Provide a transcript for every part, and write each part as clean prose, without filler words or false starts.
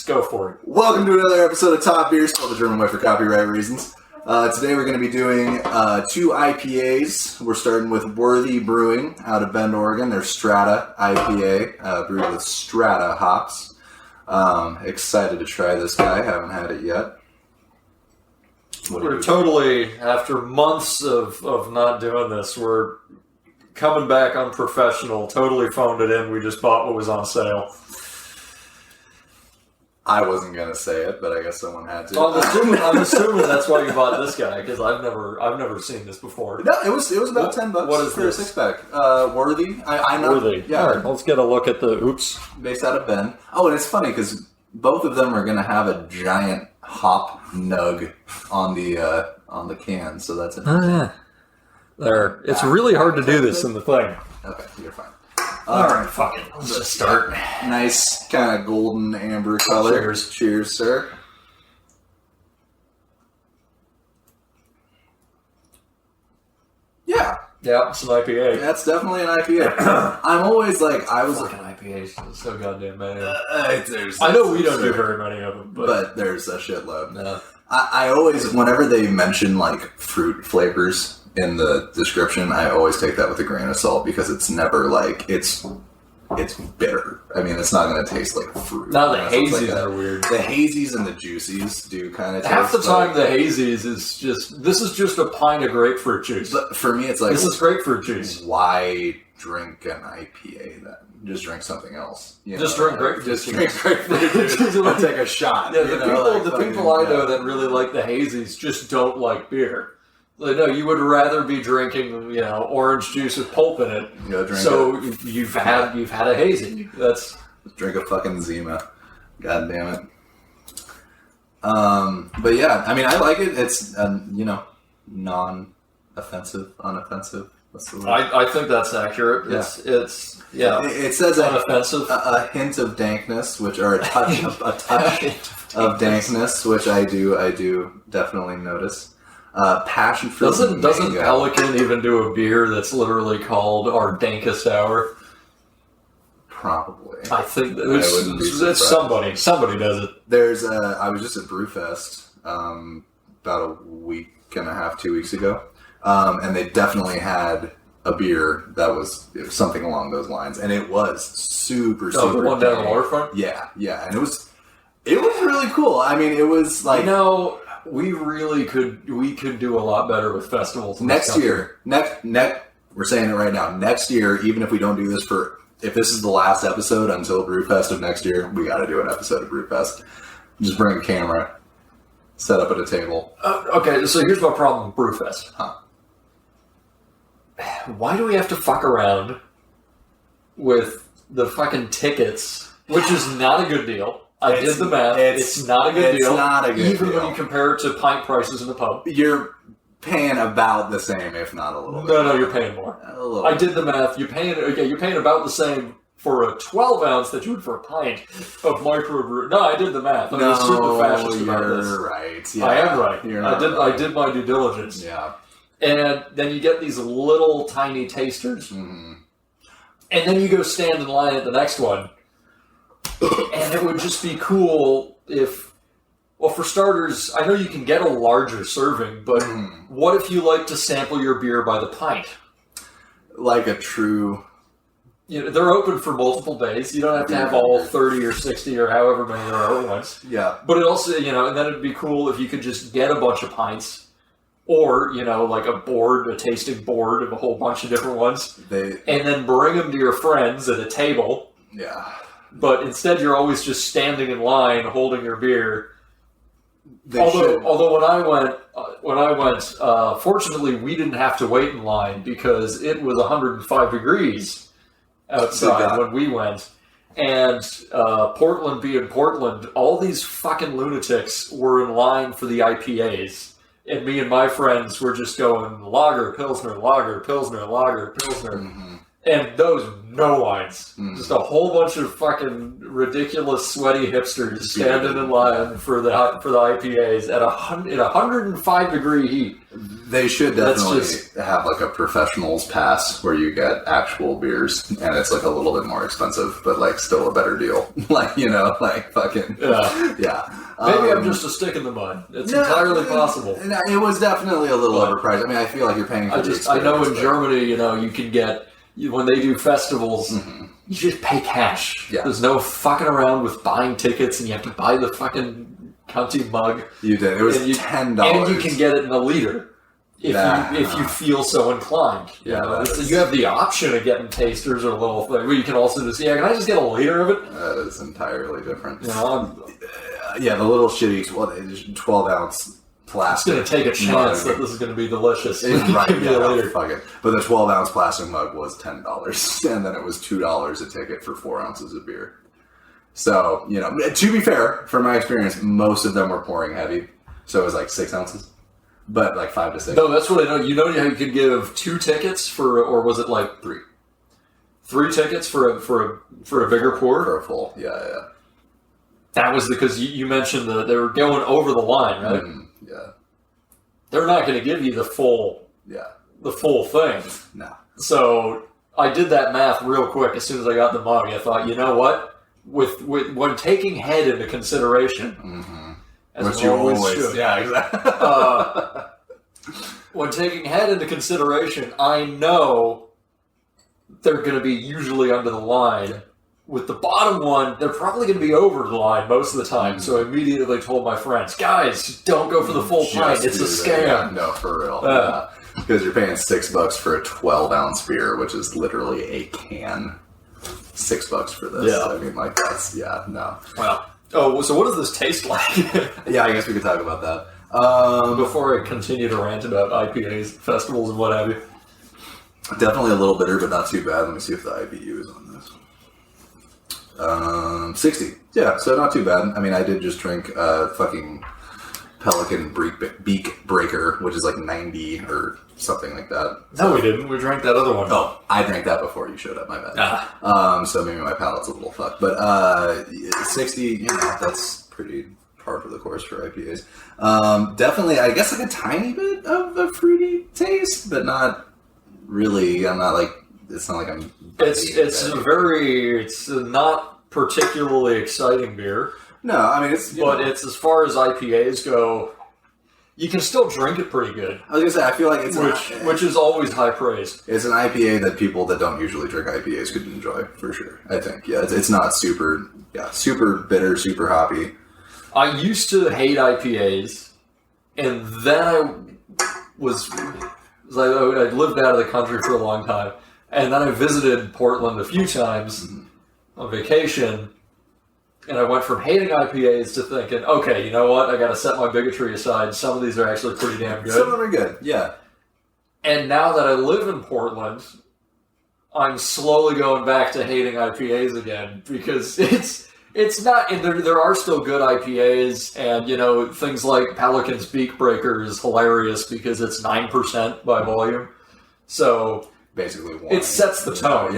Just go for it. Welcome to another episode of Top Beer, spelled the German way for copyright reasons. Today we're going to be doing 2 IPAs. We're starting with Worthy Brewing out of Bend, Oregon. Their Strata IPA, brewed with Strata hops. Excited to try this guy. Haven't had it yet. We're totally, after months of not doing this, we're coming back unprofessional, totally phoned it in. We just bought what was on sale. I wasn't gonna say it, but I guess someone had to. I'm assuming that's why you bought this guy, because I've never seen this before. No, it was about $10. What is for this? A 6-pack? Worthy. I know. Worthy. Yeah. All right, let's get a look at the. Oops. Based out of Bend. Oh, and it's funny because both of them are gonna have a giant hop nug on the can, so that's interesting. Oh yeah. There. It's really hard to do this in the thing. Okay, you're fine. All right, fuck it. Let's just start. Nice kind of golden amber color. Cheers. Cheers, sir. Yeah. Yeah, it's an IPA. That's definitely an IPA. I'm always like, Fucking IPAs. It's so goddamn many. I know we don't do very many of them, but there's a shitload. No. I always, whenever they mention like fruit flavors in the description, I always take that with a grain of salt because it's never like it's bitter. I mean, it's not going to taste like fruit. No, the hazies are weird. The hazies and the juicies do kind of taste half the time like, the hazies is just a pint of grapefruit juice. But for me, it's like this is grapefruit juice. Why drink an IPA then? Just drink something else. You Just know, drink grapefruit Just juice. drink grapefruit juice. Or take a shot. Yeah, you know, the people I know that really like the hazies just don't like beer. Like, no, you would rather be drinking, orange juice with pulp in it. You've had a hazy. That's drink a fucking Zima. God damn it. But yeah, I mean, I like it. It's non-offensive, unoffensive. What's the word? I think that's accurate. Yeah. It's It says unoffensive. a hint of dankness, or a touch of dankness, which I do definitely notice. Passion fruit. Doesn't Pelican even do a beer that's literally called our Dankest Hour? Probably. I think I wouldn't be it's surprised. somebody does it. There's I was just at Brewfest about a week and a half, 2 weeks ago, and they definitely had a beer that was something along those lines, and it was super. The one down the waterfront. Yeah, and it was really cool. I mean, it was like we really could do a lot better with festivals next year. We're saying it right now. Next year, even if we don't do this if this is the last episode until Brewfest of next year, we got to do an episode of Brewfest. Just bring a camera, set up at a table. Okay, so here's my problem with Brewfest. Huh. Why do we have to fuck around with the fucking tickets, which is not a good deal? I did the math. It's not a good deal. It's not a good even deal. when you compare it to pint prices in the pub. You're paying about the same, if not a little bit. No, you're paying more. A little I bit. did the math. You're paying about the same for a 12 ounce that you would for a pint of microbrew. No, I did the math. I'm super fascist about this. You're right. Yeah. I am right. You're not right. I did my due diligence. Yeah. And then you get these little tiny tasters. Mm-hmm. And then you go stand in line at the next one. And it would just be cool if, well, for starters, I know you can get a larger serving, but what if you like to sample your beer by the pint? Like a true... They're open for multiple days. You don't have to have all 30 or 60 or however many there are at once. Yeah. But it also, and then it'd be cool if you could just get a bunch of pints. Or, like a tasting board of a whole bunch of different ones. And then bring them to your friends at a table. Yeah. But instead you're always just standing in line holding your beer. Although when I went, fortunately we didn't have to wait in line because it was 105 degrees outside when we went. And Portland being Portland, all these fucking lunatics were in line for the IPAs. And me and my friends were just going lager, pilsner, lager, pilsner, lager, pilsner. Mm-hmm. And those, no lines. Just a whole bunch of fucking ridiculous, sweaty hipsters standing in line for the IPAs at 105-degree heat. They should definitely have like a professional's pass where you get actual beers, and it's like a little bit more expensive, but like still a better deal. Like, you know, like fucking yeah. Maybe I'm just a stick in the mud. It's entirely possible. It was definitely a little overpriced. I mean, I feel like you're paying for the experience. I know in Germany, you know, you can get, when they do festivals, you just pay cash. Yeah. There's no fucking around with buying tickets, and you have to buy the fucking cunty mug. You did. It was $10. And you can get it in a liter if you feel so inclined. You know? You have the option of getting tasters or a little thing where you can also just, can I just get a liter of it? That is entirely different. You know, the little shitty 12-ounce plastic. It's going to take a chance that this is going to be delicious. Right, fuck it. But the 12-ounce plastic mug was $10, and then it was $2 a ticket for 4 ounces of beer. So, you know, to be fair, from my experience, most of them were pouring heavy. So it was like 6 ounces. But like 5 to 6. No, that's what I know. You know how you could give 2 tickets for, or was it like 3? 3 tickets for a bigger pour? For a full, yeah. That was because you mentioned that they were going over the line, right? Yeah. They're not going to give you the full thing. No. So I did that math real quick as soon as I got the mug. I thought, you know what? When taking head into consideration, as which you always should. Yeah, exactly. When taking head into consideration, I know they're going to be usually under the line. With the bottom one, they're probably going to be over the line most of the time. So I immediately told my friends, guys, don't go for the full pint. It's a scam. Yeah, no, for real. Because you're paying $6 for a 12-ounce beer, which is literally a can. $6 for this. Yeah. I mean, like, that's, no. Wow. Oh, so what does this taste like? Yeah, I guess we could talk about that. Before I continue to rant about IPAs, festivals, and what have you. Definitely a little bitter, but not too bad. Let me see if the IBU is on this. 60. Yeah, so not too bad. I mean, I did just drink fucking Pelican Beak Breaker, which is like 90 or something like that. No, we didn't. We drank that other one. Oh, I drank that before you showed up, my bad. So maybe my palate's a little fucked. But 60, you know, that's pretty par for the course for IPAs. Definitely, I guess like a tiny bit of a fruity taste, but not really. I'm not like, it's not like I'm... It's a not particularly exciting beer. No, I mean, it's as far as IPAs go, you can still drink it pretty good. I was gonna say, I feel like it's which is always high praise. It's an IPA that people that don't usually drink IPAs could enjoy for sure. I think, it's not super bitter, super hoppy. I used to hate IPAs, and then I lived out of the country for a long time, and then I visited Portland a few times on vacation. And I went from hating IPAs to thinking, okay, you know what? I got to set my bigotry aside. Some of these are actually pretty damn good. Some of them are good, yeah. And now that I live in Portland, I'm slowly going back to hating IPAs again because it's not. And there are still good IPAs, and you know things like Pelican's Beak Breaker is hilarious because it's 9% by volume. So basically, it sets the tone.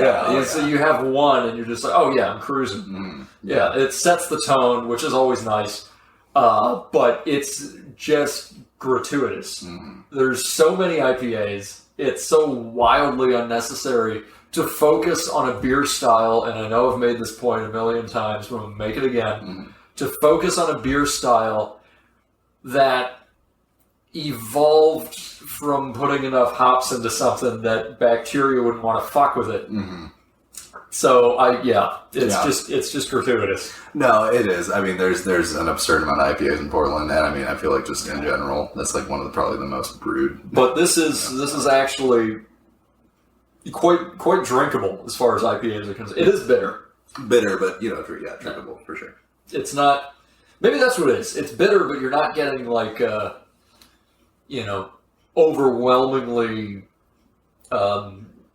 So you have one, and you're just like, oh yeah, I'm cruising. Yeah, it sets the tone, which is always nice. But it's just gratuitous. There's so many IPAs. It's so wildly unnecessary to focus on a beer style, and I know I've made this point a million times, but I'm going to make it again, to focus on a beer style that evolved from putting enough hops into something that bacteria wouldn't want to fuck with it. So it's just gratuitous. No, it is. I mean, there's an absurd amount of IPAs in Portland, and I mean, I feel like just in general, that's like one of probably the most brewed. But this is actually quite drinkable as far as IPAs are concerned. It is bitter, but drinkable for sure. It's not. Maybe that's what it is. It's bitter, but you're not getting like overwhelmingly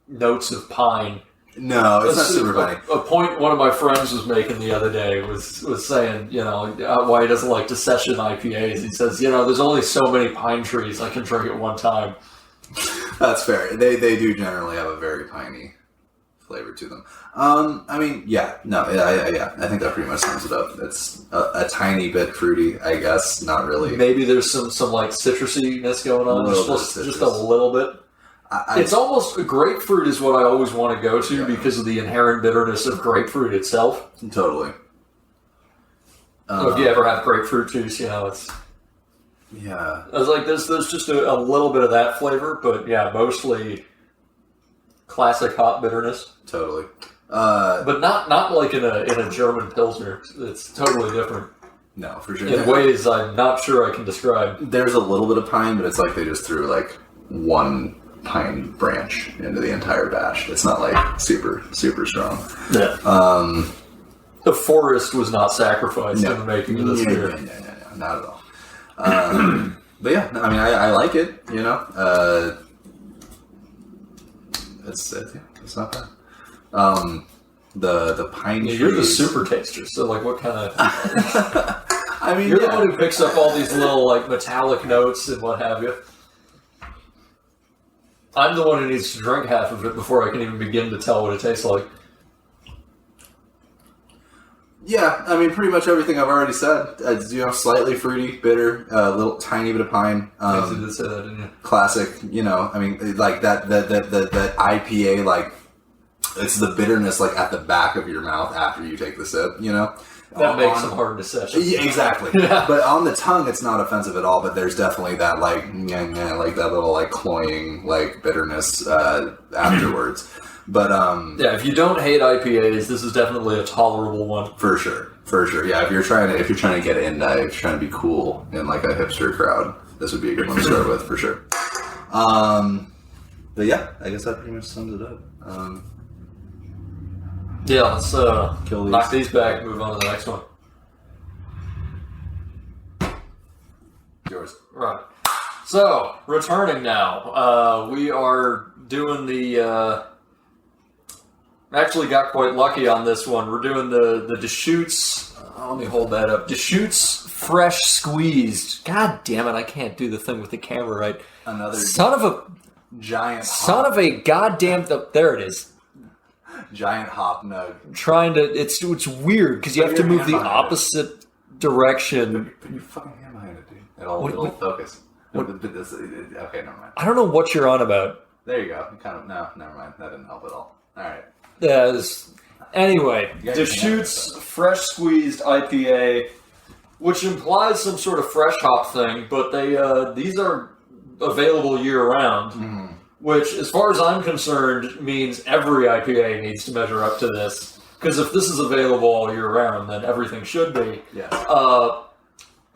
notes of pine. No, it's not super funny. A point one of my friends was making the other day was saying, why he doesn't like to session IPAs. He says, there's only so many pine trees I can drink at one time. That's fair. They do generally have a very piney flavor to them. I think that pretty much sums it up. It's a tiny bit fruity, I guess. Not really. Maybe there's some like citrusiness going on, just a little bit. It's almost grapefruit is what I always want to go to because of the inherent bitterness of grapefruit itself. Totally. So if you ever have grapefruit juice, it's. Yeah. I was like, there's just a little bit of that flavor, but yeah, mostly classic hop bitterness. Totally. But not like in a German Pilsner. It's totally different. No, for sure. In ways I'm not sure I can describe. There's a little bit of pine, but it's like they just threw like one pine branch into the entire batch. It's not like super, super strong. Yeah. The forest was not sacrificed in the making of this beer. No, not at all. But yeah, I mean, I like it, it's not bad. The pine trees. You're the super taster, so like what kind of... I mean, you're the one who picks up all these little like metallic notes and what have you. I'm the one who needs to drink half of it before I can even begin to tell what it tastes like. Yeah, I mean, pretty much everything I've already said. It's, slightly fruity, bitter, a little tiny bit of pine. You did say that, didn't you? Classic, I mean, like that IPA, like, it's the bitterness, like, at the back of your mouth after you take the sip, That makes some hard decisions. Yeah, exactly. Yeah. But on the tongue, it's not offensive at all, but there's definitely that, like, like that little, like, cloying, like, bitterness afterwards. But yeah, if you don't hate IPAs, this is definitely a tolerable one. For sure. Yeah, if you're trying to get in, if you're trying to be cool in like a hipster crowd, this would be a good one to start with for sure. But yeah, I guess that pretty much sums it up. Yeah, let's Kill these. knock these back and move on to the next one. Yours. Right. So, returning now. We are doing the... actually got quite lucky on this one. We're doing the Deschuttes. Let me hold that up. Deschuttes Fresh Squeezed. God damn it, I can't do the thing with the camera right. Another son of a giant son hop. of a goddamn... there it is. Giant hop nug. Trying to... It's weird, because you have to move the opposite direction. Put your fucking hand behind it, dude. It'll focus. Okay, never mind. I don't know what you're on about. There you go. No, never mind. That didn't help at all. Alright. Yeah, anyway, Deschuttes Fresh Squeezed IPA, which implies some sort of fresh hop thing, but these are available year-round, which, as far as I'm concerned, means every IPA needs to measure up to this. Because if this is available all year-round, then everything should be. Yes. I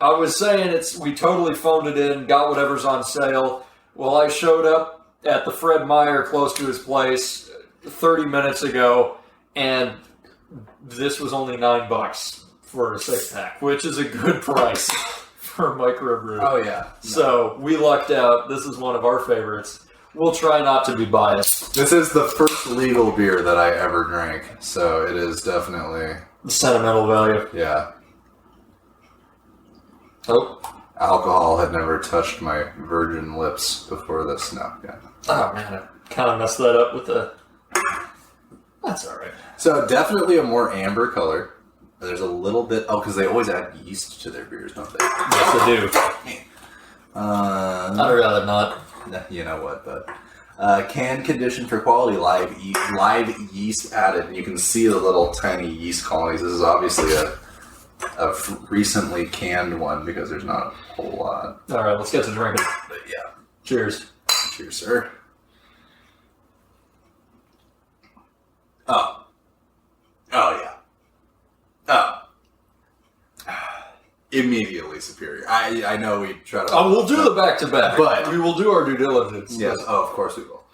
was saying we totally phoned it in, got whatever's on sale. Well, I showed up at the Fred Meyer close to his place 30 minutes ago, and this was only $9 for a 6-pack, which is a good price for a microbrew. Oh, yeah. No. So we lucked out. This is one of our favorites. We'll try not to be biased. This is the first legal beer that I ever drank, so it is definitely... The sentimental value. Yeah. Oh. Alcohol had never touched my virgin lips before this. No, yeah. Oh, man, I kind of messed that up with the... That's all right. So definitely a more amber color. There's a little bit... Oh, because they always add yeast to their beers, don't they? Yes, they do. I'd rather not. You know what, but... Canned conditioned for quality, live yeast added. And you can see the little tiny yeast colonies. This is obviously a recently canned one because there's not a whole lot. All right, let's get to drinking. But yeah. Cheers. Cheers, sir. Oh. Oh, yeah. Oh. Immediately superior. I know we try to... we'll do the back-to-back. But... we will do our due diligence. Yes, of course we will.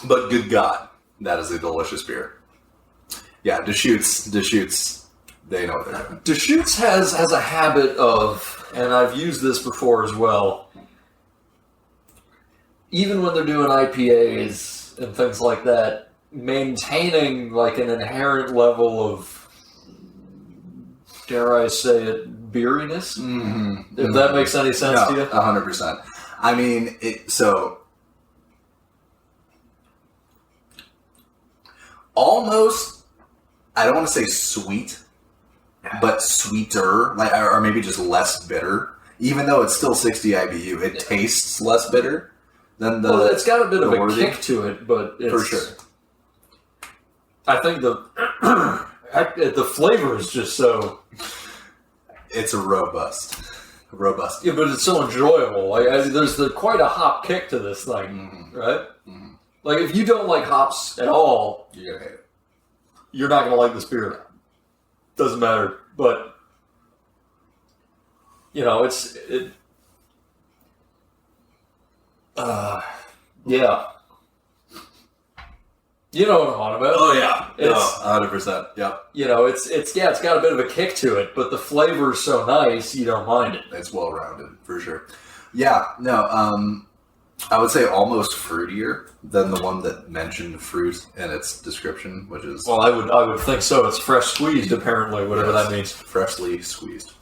But good God, that is a delicious beer. Yeah, Deschuttes, they know what they're doing. Deschuttes has a habit of, and I've used this before as well, even when they're doing IPAs and things like that, maintaining like an inherent level of, dare I say it, beeriness? Mm-hmm. If that makes any sense to you? 100%. I mean, almost, I don't want to say sweet, but sweeter, like, or maybe just less bitter. Even though it's still 60 IBU, it tastes less bitter than the. Well, it's got a bit of a Worthy. kick to it, but it's, For sure. I think the flavor is just so. It's a robust. Yeah, but it's so enjoyable. Like there's quite a hop kick to this thing, right? Mm-hmm. Like if you don't like hops at all, You're gonna hate it. You're not gonna like this beer. Doesn't matter, but you know yeah. You know what I'm on about. Oh yeah, it's 100%. Yep. You know, it's got a bit of a kick to it, but the flavor is so nice you don't mind it. It's well rounded for sure. Yeah, no, I would say almost fruitier than the one that mentioned fruit in its description, which is I would think so. It's fresh squeezed, apparently, whatever that means. freshly squeezed.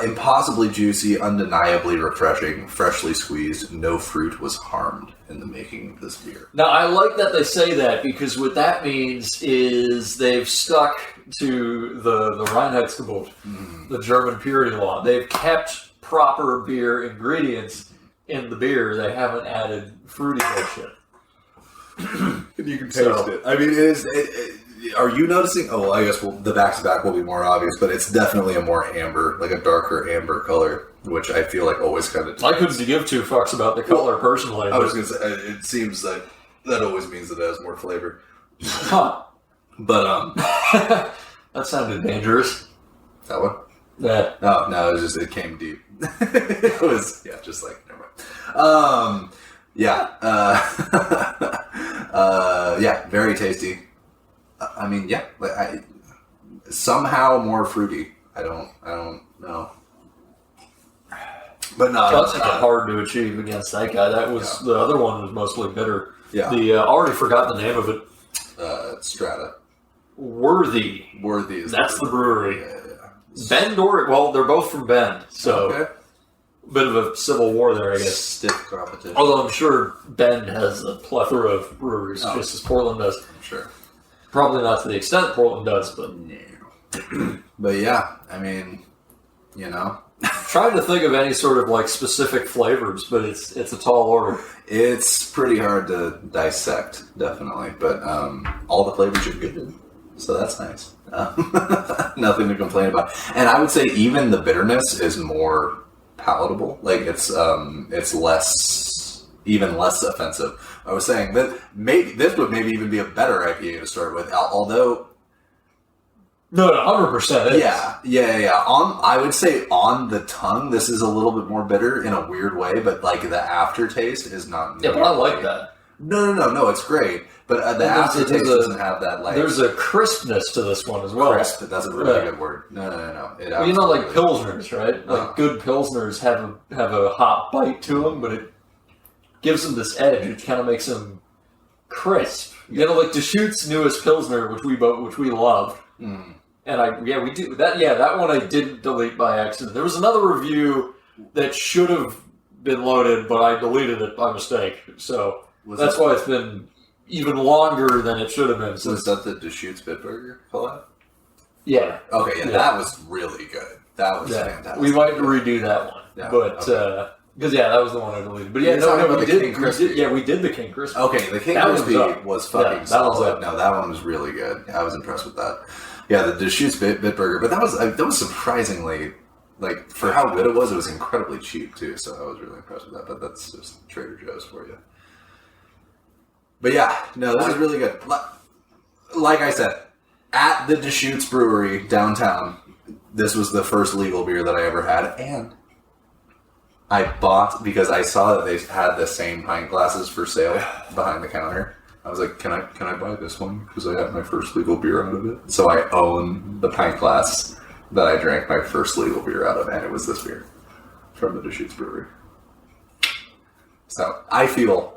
Impossibly juicy, undeniably refreshing, freshly squeezed. No fruit was harmed in the making of this beer. Now, I like that they say that because what that means is they've stuck to the Reinheitsgebot, the German purity law. They've kept proper beer ingredients in the beer. They haven't added fruity bullshit. You can taste it. I mean, it is. Are you noticing? Oh, well, I guess the back-to-back will be more obvious, but it's definitely a more amber, like a darker amber color, which I feel like always kind of. I couldn't give two fucks about the color personally. I was going to say, it seems that always means that it has more flavor. Huh. But that sounded dangerous. That one? Yeah. No, it was just it came deep. It was just like never mind. Very tasty. I mean, somehow more fruity. I don't know. But no, that's hard to achieve against that guy. That was the other one was mostly bitter. Yeah. The already forgot the name of it. Strata. Worthy is that's the brewery. Yeah. Bend or they're both from Bend, so a bit of a civil war there, I guess. Stiff competition. Although I'm sure Bend has a plethora of breweries, just as Portland does. I'm sure. Probably not to the extent Portland does, but but yeah, I mean, you know. Trying to think of any sort of like specific flavors, but it's a tall order. It's pretty hard to dissect, definitely, but all the flavors are good, so that's nice. Nothing to complain about, and I would say even the bitterness is more palatable. Like it's less offensive. I was saying that maybe this would even be a better IPA to start with, although. No, 100%. Yeah. I would say on the tongue, this is a little bit more bitter in a weird way, but like the aftertaste is not. Yeah, but I like that. No, it's great, but the aftertaste doesn't have that like. There's a crispness to this one as well. Crisp. That's a really good word. No. Well, you know, like pilsners, right? Like good pilsners have a hot bite to them, but it gives them this edge. It kind of makes them crisp. You know, like Deschuttes' newest pilsner, which we loved. And we do that. Yeah, that one I did delete by accident. There was another review that should have been loaded, but I deleted it by mistake. So that's why it's been even longer than it should have been. Was that the Deschuttes Bitburger collab? Yeah. Okay. Yeah, that was really good. That was fantastic. We might redo that one, because that was the one I deleted. But we did the King Crispy. Okay, the King Crispy was fucking solid. No, that one was really good. I was impressed with that. Yeah, the Deschuttes Bitburger, but that was surprisingly, like, for how good it was incredibly cheap too. So I was really impressed with that. But that's just Trader Joe's for you. But yeah, no, this is really good. Like I said, at the Deschuttes Brewery downtown, this was the first legal beer that I ever had, and I bought because I saw that they had the same pint glasses for sale behind the counter. I was like, can I buy this one? Because I got my first legal beer out of it. So I own the pint glass that I drank my first legal beer out of, and it was this beer from the Deschuttes Brewery. So I feel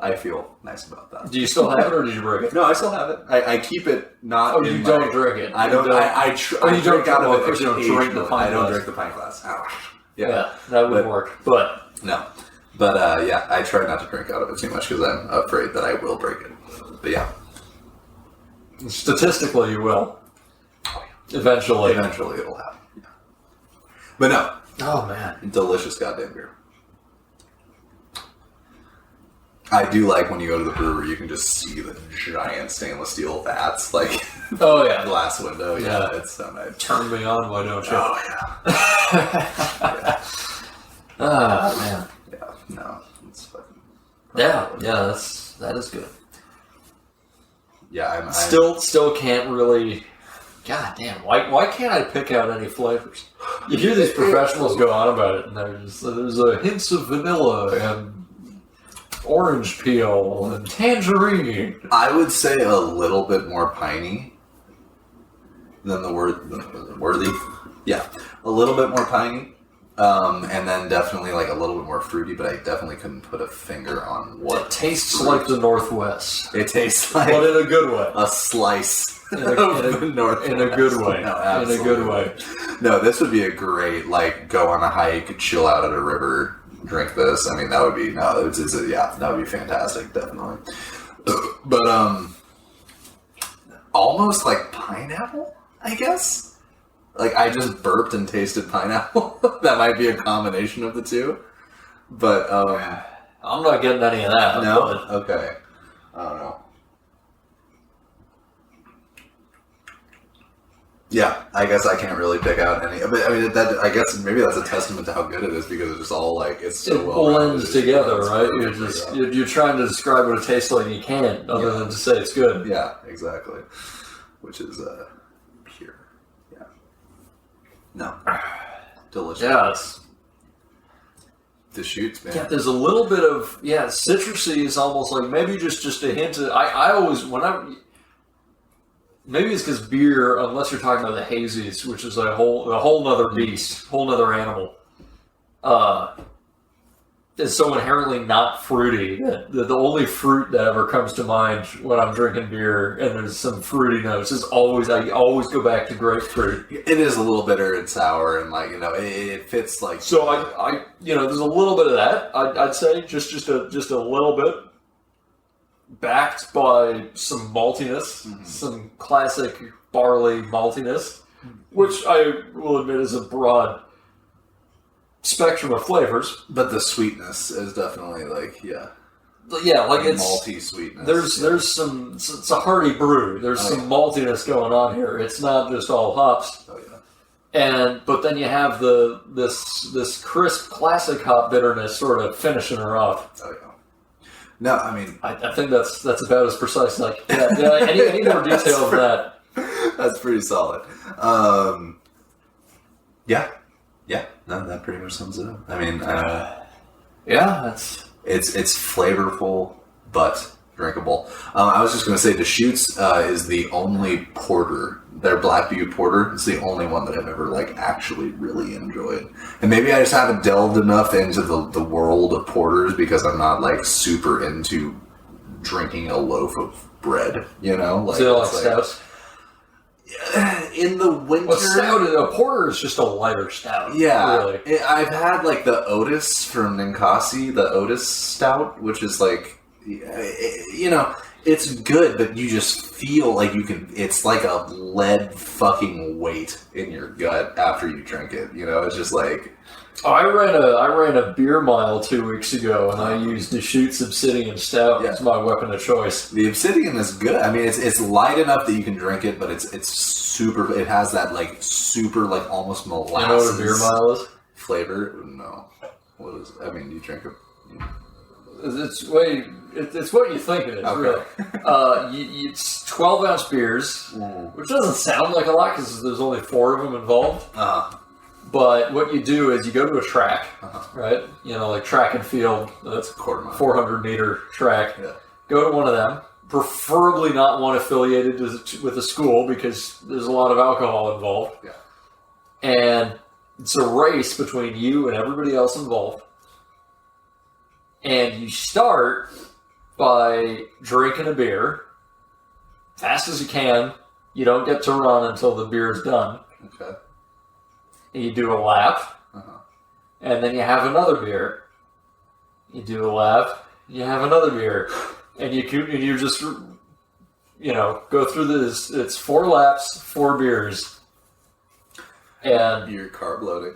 nice about that. Do you still have it, or did you break it? No, I still have it. I keep it not. Oh, you don't drink it. I don't. I drink out of it. You don't drink the pint glass. I don't drink the pint glass. Yeah, that would work. But no. But I try not to drink out of it too much because I'm afraid that I will break it. But yeah. Statistically, you will. Eventually. Eventually it'll happen. Yeah. But no. Oh, man. Delicious goddamn beer. I do like when you go to the brewery, you can just see the giant stainless steel vats, like, oh yeah, glass window. Yeah, it's so nice. Turn me on, why don't you? Oh yeah. Ah, man. Yeah, no, it's fucking. Yeah, that is good. Yeah, I'm still can't really. God damn, why can't I pick out any flavors? You hear these professionals go on about it, and there's a hints of vanilla and orange peel and tangerine. I would say a little bit more piney than the worthy. Yeah, a little bit more piney, and then definitely like a little bit more fruity. But I definitely couldn't put a finger on what it tastes like. The Northwest. It tastes like, but in a good way. A slice in a good way. No, absolutely. In a good way. No, this would be a great go on a hike, chill out at a river. Drink this. I mean, that would be that would be fantastic, definitely. But almost like pineapple, I guess. Like I just burped and tasted pineapple. That might be a combination of the two. But I'm not getting any of that. No. Okay. I don't know. Yeah, I guess I can't really pick out any. But I mean, I guess maybe that's a testament to how good it is because it's just all it's so it well blends together, right? You're trying to describe what it tastes like, and you can't, other than to say it's good. Yeah, exactly. Which is pure. Yeah. No. Delicious. Yeah, it's Deschuttes, man. Yeah, there's a little bit of citrusy is almost like maybe just a hint of. I always maybe it's because beer, unless you're talking about the hazies, which is a whole nother beast, whole nother animal, is so inherently not fruity that the only fruit that ever comes to mind when I'm drinking beer and there's some fruity notes is I always go back to grapefruit. It is a little bitter and sour and it fits like. So I there's a little bit of that. I'd say just a little bit. Backed by some maltiness, some classic barley maltiness, which I will admit is a broad spectrum of flavors. But the sweetness is definitely it's malty sweetness. There's some. It's a hearty brew. There's some maltiness going on here. It's not just all hops. Oh yeah. But then you have this crisp classic hop bitterness sort of finishing her off. Oh yeah. No, I mean, I think that's about as precise. Any more detail than that? That's pretty solid. Yeah. No, that pretty much sums it up. I mean, that's it's flavorful but drinkable. I was just going to say, Deschuttes is the only porter. Their Black Butte Porter is the only one that I've ever actually really enjoyed. And maybe I just haven't delved enough into the world of porters because I'm not super into drinking a loaf of bread. You know, stouts. In the winter, a porter is just a lighter stout. Yeah, really. I've had the Otis from Ninkasi, the Otis Stout, which is it's good, but you just feel it's like a lead fucking weight in your gut after you drink it. It's just I ran a beer mile 2 weeks ago, and I used Deschuttes Obsidian Stout as my weapon of choice. The Obsidian is good. I mean, it's light enough that you can drink it, but it's super. It has that super almost molasses. You know what a beer mile is? Flavor? No. What is? I mean, you drink it. It's what you think it is, okay. Really. It's 12-ounce beers, which doesn't sound like a lot because there's only 4 of them involved. But what you do is you go to a track, right? Track and field. That's a 400-meter track. Yeah. Go to one of them, preferably not one affiliated with a school because there's a lot of alcohol involved. Yeah. And it's a race between you and everybody else involved. And you start by drinking a beer fast as you can. You don't get to run until the beer is done. Okay. And you do a lap. And then you have another beer. You do a lap. You have another beer. And you just go through this. It's 4 laps, 4 beers, and You're carb loading.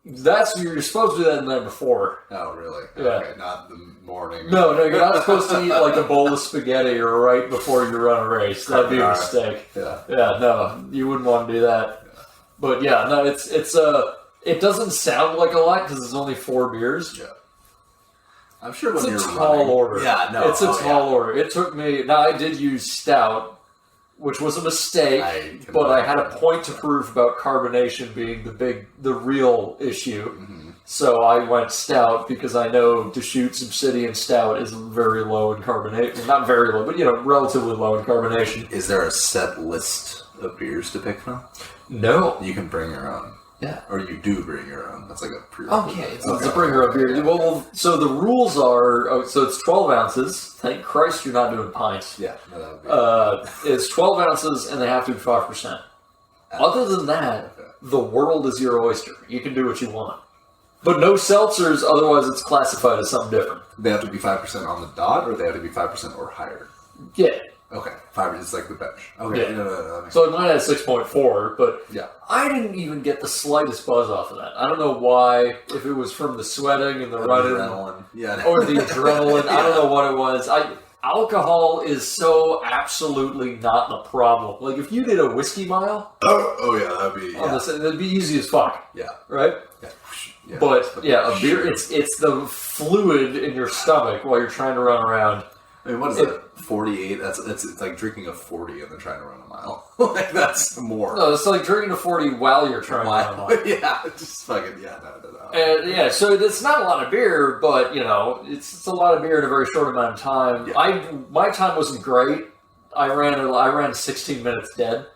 you're supposed to do that the night before. Oh, really? Yeah. Okay, not the morning. No, you're not supposed to eat like a bowl of spaghetti or right before you run a race. That'd be a mistake. Yeah. Yeah, no, you wouldn't want to do that. Yeah. But yeah, no, it doesn't sound like a lot because it's only 4 beers. Yeah. I'm sure when It's you're a tall running, order. Yeah, no. It's a tall order. It took me. Now I did use stout, which was a mistake, but I had a point to prove about carbonation being the real issue. Mm-hmm. So I went stout because I know Deschuttes Obsidian Stout is very low in carbonation. Not very low, but relatively low in carbonation. Is there a set list of beers to pick from? No. You can bring your own. Yeah. Or you do bring your own. That's like a prerequisite. Okay, so it's a bring your own beer. Well, so the rules are, so it's 12 ounces. Thank Christ you're not doing pints. Yeah, no, that would be It's 12 ounces and they have to be 5%. Other than that, the world is your oyster. You can do what you want. But no seltzers, otherwise it's classified as something different. They have to be 5% on the dot, or they have to be 5% or higher? Yeah. Okay, 5% is like the bench. Okay, Yeah. no. So mine had 6.4, but Yeah. I didn't even get the slightest buzz off of that. I don't know why, if it was from the sweating and the running, Adrenaline. Yeah. or the adrenaline. I don't know what it was. Alcohol is so absolutely not the problem. Like, if you did a whiskey mile, Oh yeah, that'd be that'd be easy as fuck, yeah. right? Yeah. But yeah, a beer, it's the fluid in your stomach while you're trying to run around. I mean, what is it? 48? It's like drinking a 40 and then trying to run a mile. Like, that's more. No, it's like drinking a 40 while you're trying to run a mile. Yeah, just fucking, no. And yeah, so it's not a lot of beer, but it's a lot of beer in a very short amount of time. Yeah. My time wasn't great. I ran 16 minutes dead,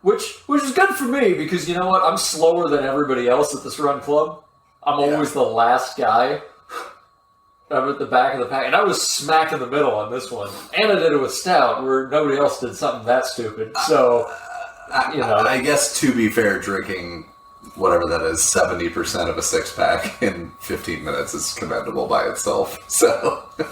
which is good for me because you know what? I'm slower than everybody else at this run club. I'm always the last guy. I'm at the back of the pack, and I was smack in the middle on this one. And I did it with stout, where nobody else did something that stupid. So, I guess to be fair, drinking whatever that is, 70% of a 6-pack in 15 minutes is commendable by itself. So, I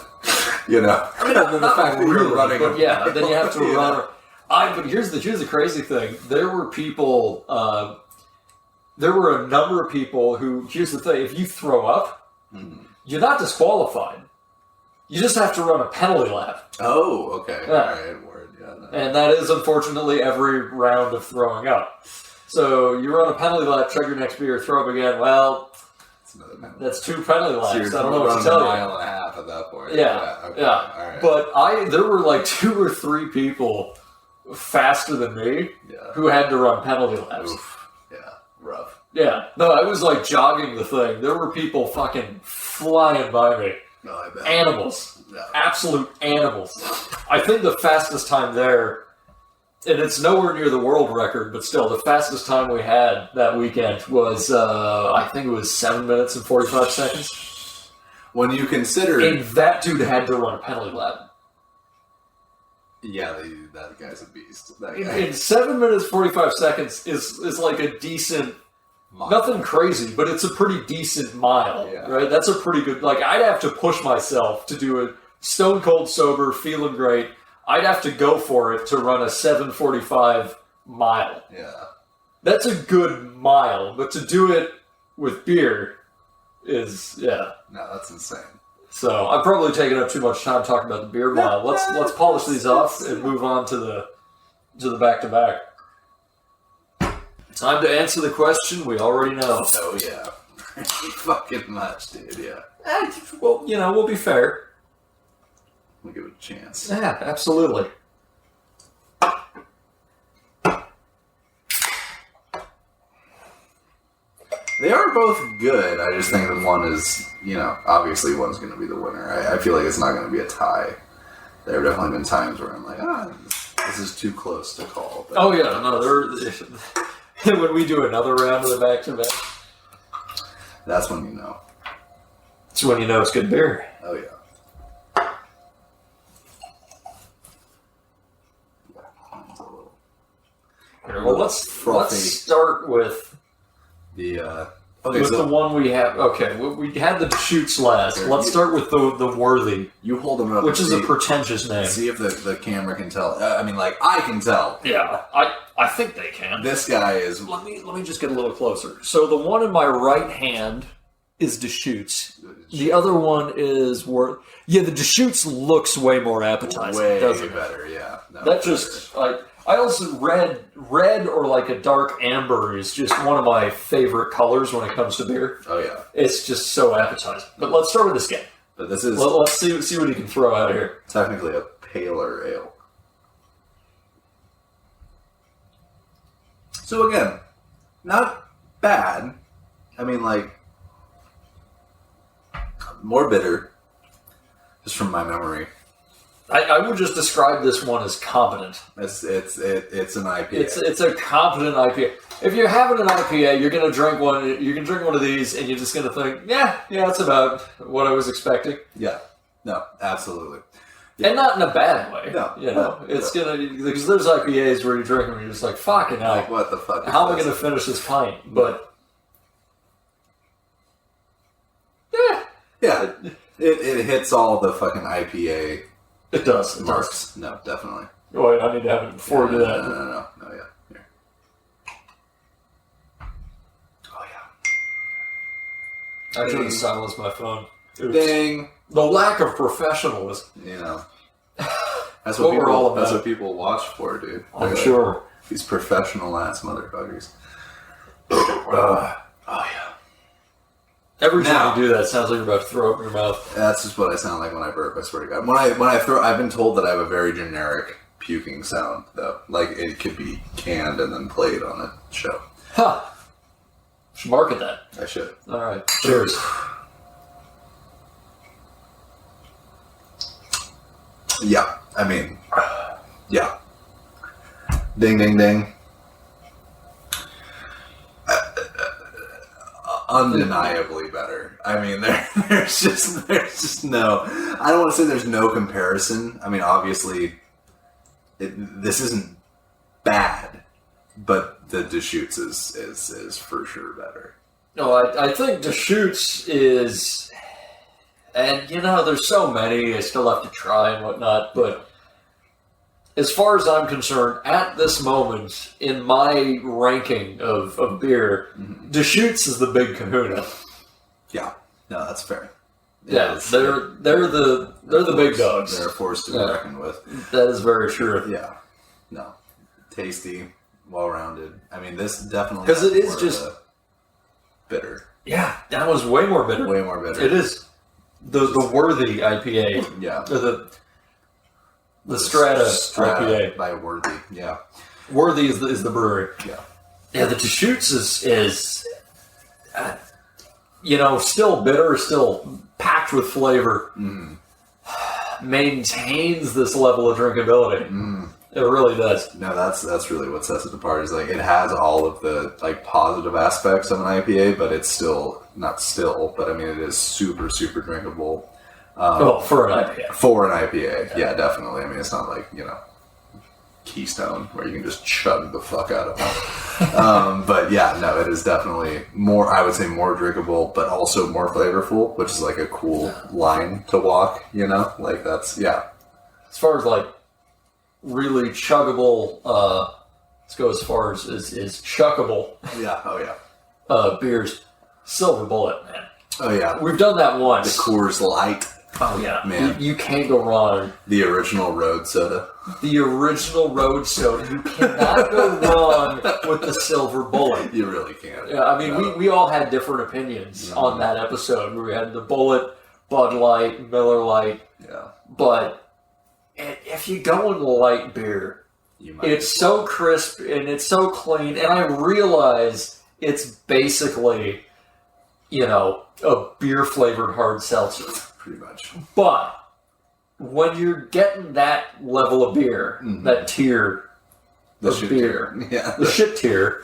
mean, and then the fact that you're running, but yeah, then you have to run. But here's the crazy thing: there were people. There were a number of people who. Here's the thing: if you throw up. Mm-hmm. You're not disqualified. You just have to run a penalty lap. Oh, okay. Yeah. All right, word. Yeah, no. And that is, unfortunately, every round of throwing up. So you run a penalty lap, chug your next beer, throw up again. Well, that's 2 penalty laps. So you're I don't know what to tell you. a mile and a half at that point. Yeah. Okay. Yeah. All right. But there were like 2 or 3 people faster than me who had to run penalty laps. Oof. Yeah. Rough. Yeah. No, I was like jogging the thing. There were people fucking flying by me. No, I bet. Animals. Yeah. Absolute animals. I think the fastest time there, and it's nowhere near the world record, but still, the fastest time we had that weekend was, I think it was 7 minutes and 45 seconds. When you consider... And that dude had to run a penalty lap. Yeah, that guy's a beast. That guy. In 7 minutes, 45 seconds is like a decent... Mile. Nothing crazy, but it's a pretty decent mile, right? That's a pretty good... Like, I'd have to push myself to do it stone cold sober, feeling great. I'd have to go for it to run a 7:45 mile. Yeah. That's a good mile, but to do it with beer is, No, that's insane. So, I've probably taken up too much time talking about the beer mile. Let's polish these off and move on to the back-to-back. Time to answer the question we already know. Oh, yeah. Fucking much, dude, yeah. Well, we'll be fair. We'll give it a chance. Yeah, absolutely. They are both good. I just think that one is, obviously one's going to be the winner. I feel like it's not going to be a tie. There have definitely been times where I'm like, this is too close to call. But Oh, yeah, no, when we do another round of the back-to-back, that's when you know. it's when you know it's good beer. Oh, yeah. Well, let's start with The Okay, with the one we have. Okay, we had the Deschuttes last. Let's start with the Worthy. You hold them up, which is a pretentious name. See if the camera can tell. I mean, like I can tell. Yeah, I think they can. This guy is. Let me just get a little closer. So the one in my right hand is Deschuttes. The other one is Yeah, the Deschuttes looks way more appetizing. Way doesn't it? better. Yeah. No, that just I also red or like a dark amber is just one of my favorite colors when it comes to beer. Oh yeah, it's just so appetizing. But let's start with this guy. But this is let's see what he can throw out of here. Technically a paler ale. So again, not bad. I mean, like more bitter, just from my memory. I would just describe this one as competent. It's an IPA. It's a competent IPA. If you're having an IPA, you're gonna drink one. You can drink one of these, and you're just gonna think, yeah, that's about what I was expecting. Yeah, no, absolutely, and not in a bad way. No, it's gonna because there's IPAs where you drink them, and you're just like, fucking hell, like, what the fuck? How am I gonna finish this pint? But yeah, it hits all the fucking IPA. It does. Marks. No, definitely. Wait, I need to have it before we do that. No, yeah. Here. Oh, yeah. I should have silenced my phone. Oops. Dang. The lack of professionalism. You know. That's what we're all about. That's what people watch for, dude. I'm sure. These professional-ass motherfuckers. Oh, yeah. Every time you do that, it sounds like you're about to throw up in your mouth. That's just what I sound like when I burp, I swear to God. When I throw, I've been told that I have a very generic puking sound, though. Like, it could be canned and then played on a show. Huh. Should market that. I should. All right. Cheers. Yeah. I mean, yeah. Ding, ding, ding. Undeniably better. I mean, there's just no. I don't want to say there's no comparison. I mean, obviously, this isn't bad, but the Deschuttes is for sure better. No, I think Deschuttes is, and there's so many. I still have to try and whatnot, but as far as I'm concerned, at this moment in my ranking of beer, Deschuttes is the big kahuna. Yeah, no, that's fair. They're the big dogs. They're a force to be reckoned with. That is very true. Yeah, no, tasty, well-rounded. I mean, this definitely because it is just bitter. Yeah, that was way more bitter. Way more bitter. It is the Worthy IPA. Yeah. The Strata IPA by Worthy, yeah. Worthy is the brewery. Yeah. Yeah, the Deschuttes is still bitter, still packed with flavor. Maintains this level of drinkability. It really does. No, that's really what sets it apart. Is like it has all of the like positive aspects of an IPA, but it's still but I mean it is super super drinkable. For an IPA. For an IPA, yeah, definitely. I mean, it's not like, Keystone, where you can just chug the fuck out of it. But yeah, no, it is definitely more, I would say more drinkable, but also more flavorful, which is like a cool line to walk, Like that's, yeah. As far as like really chuggable, let's go as far as is chuckable. Yeah, oh yeah. Beers, Silver Bullet, man. Oh yeah. We've done that once. The Coors Light. Oh yeah, man, you can't go wrong. The original road soda. The original road soda. You cannot go wrong with the Silver Bullet. You really can't. Yeah, I mean, we all had different opinions on that episode where we had the Bullet, Bud Light, Miller Light. Yeah. But if you go in light beer, it's so crisp and it's so clean, and I realize it's basically, a beer flavored hard seltzer. Pretty much. But when you're getting that level of beer, that tier of beer, the shit tier,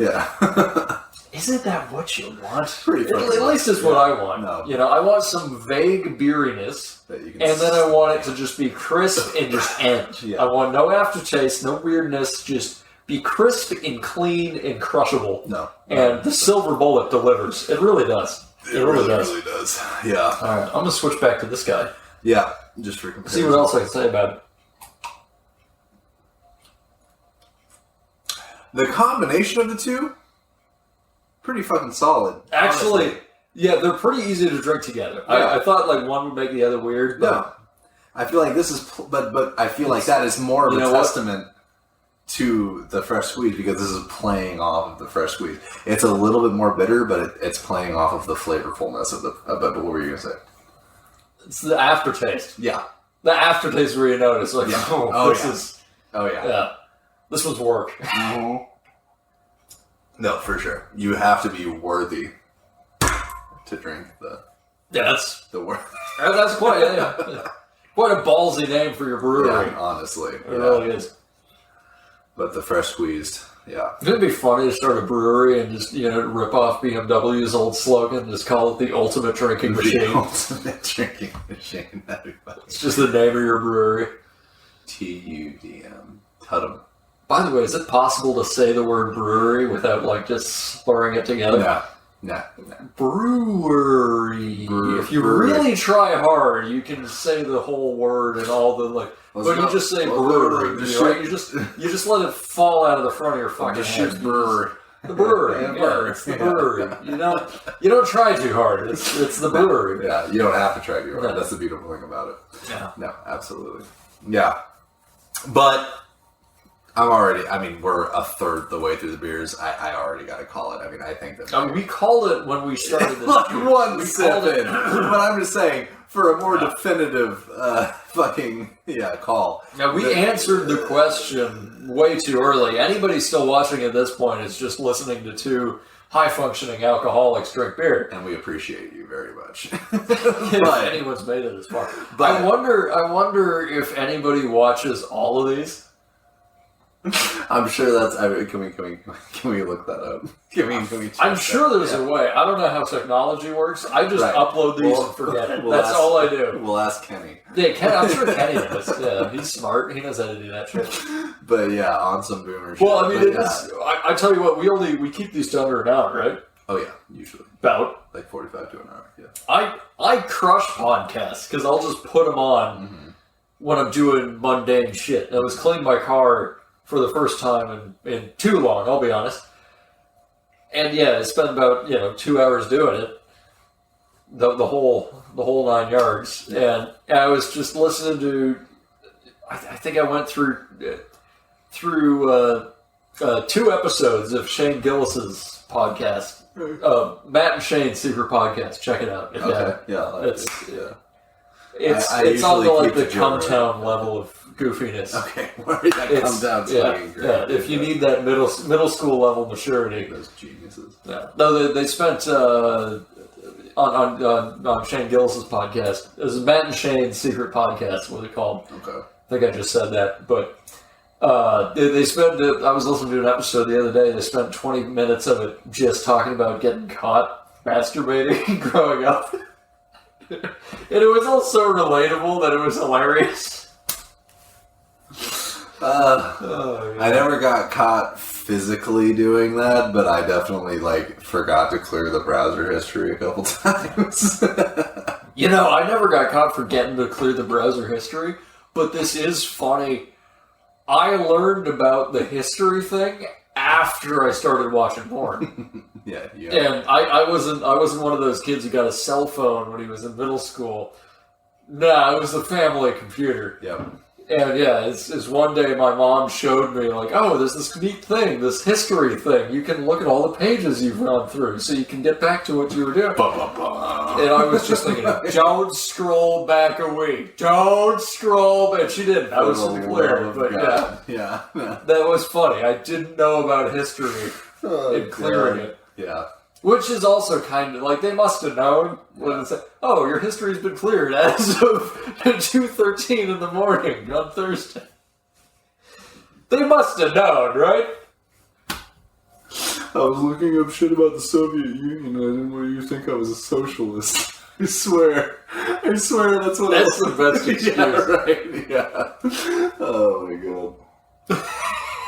isn't that what you want? Pretty at least it's what I want. No. I want some vague beeriness, and then I want it to just be crisp and just end. I want no aftertaste, no weirdness, just be crisp and clean and crushable. No. And the silver bullet delivers. It really does. It really does. Yeah. All right, I'm going to switch back to this guy. Yeah, just for comparison. See what else I can say about it. The combination of the two, pretty fucking solid. Actually, honestly. yeah, they're pretty easy to drink together. Yeah. I thought like one would make the other weird. But No. I feel like this is, but I feel like that is more of a testament to the fresh squeeze because this is playing off of the fresh squeeze. It's a little bit more bitter, but it's playing off of the flavorfulness of what were you going to say? It's the aftertaste. Yeah. The aftertaste where you notice, like, this was work. Mm-hmm. No, for sure. You have to be worthy to drink the word. That's quite quite a ballsy name for your brewery. Yeah, honestly. It really is. But the fresh squeezed, yeah. It'd be funny to start a brewery and just, rip off BMW's old slogan, just call it the ultimate drinking machine. The ultimate drinking machine. That'd be funny. It's just the name of your brewery. TUDM. Tudum. By the way, is it possible to say the word brewery without, just slurring it together? No. Brewery. If you really try hard, you can say the whole word and all the, but you just say brewery, right? You just let it fall out of the front of your fucking head. Brewery. The brewery. Yeah, it's the brewery. You don't try too hard. It's the brewery. Yeah, you don't have to try too hard. No. That's the beautiful thing about it. Yeah. No, absolutely. Yeah. But we're a third the way through the beers. I already got to call it. I think that... we called it when we started this. One sip in. But I'm just saying, for a more definitive call. Now, we answered the question way too early. Anybody still watching at this point is just listening to two high-functioning alcoholics drink beer. And we appreciate you very much. If anyone's made it this far. But I wonder if anybody watches all of these. I'm sure that's... can we look that up? Can we I'm sure there's a way. I don't know how technology works. I just upload these and forget it. That's all I do. We'll ask Kenny. Yeah, I'm sure Kenny knows. Yeah, he's smart. He knows how to do that shit. But yeah, on some boomer shit. Well, I tell you what, we keep these to under an hour, right? Oh yeah, usually. About 45 to an hour, yeah. I crush podcasts because I'll just put them on when I'm doing mundane shit. I was cleaning my car for the first time in too long, I'll be honest. And yeah, I spent about 2 hours doing it, the whole 9 yards. And I was just listening to. I think I went through 2 episodes of Shane Gillis's podcast, Matt and Shane's secret podcast. Check it out. It's on the Cumtown level of goofiness. Okay, where did that come down to? Yeah, if you need that middle school level maturity. Those geniuses. Yeah. No, they spent on Shane Gillis's podcast. It was Matt and Shane's secret podcast. What it called? Okay. I think I just said that, but they spent. I was listening to an episode the other day. They spent 20 minutes of it just talking about getting caught masturbating growing up. And it was all so relatable that it was hilarious. I never got caught physically doing that, but I definitely forgot to clear the browser history a couple times. I never got caught forgetting to clear the browser history, but this is funny. I learned about the history thing after I started watching porn. Yeah. And I wasn't one of those kids who got a cell phone when he was in middle school. Nah, it was the family computer. Yep. And yeah, it's one day my mom showed me there's this neat thing, this history thing. You can look at all the pages you've run through, so you can get back to what you were doing. And I was just thinking, don't scroll back a week. Don't scroll back. She didn't. I was clear, but yeah, that was funny. I didn't know about history in clearing it. Yeah. Which is also kind of they must have known when it's your history's been cleared as of 2:13 in the morning on Thursday. They must have known, right? I was looking up shit about the Soviet Union and I didn't want you to think I was a socialist. I swear that's what That's the best excuse. Yeah, right, yeah. Oh my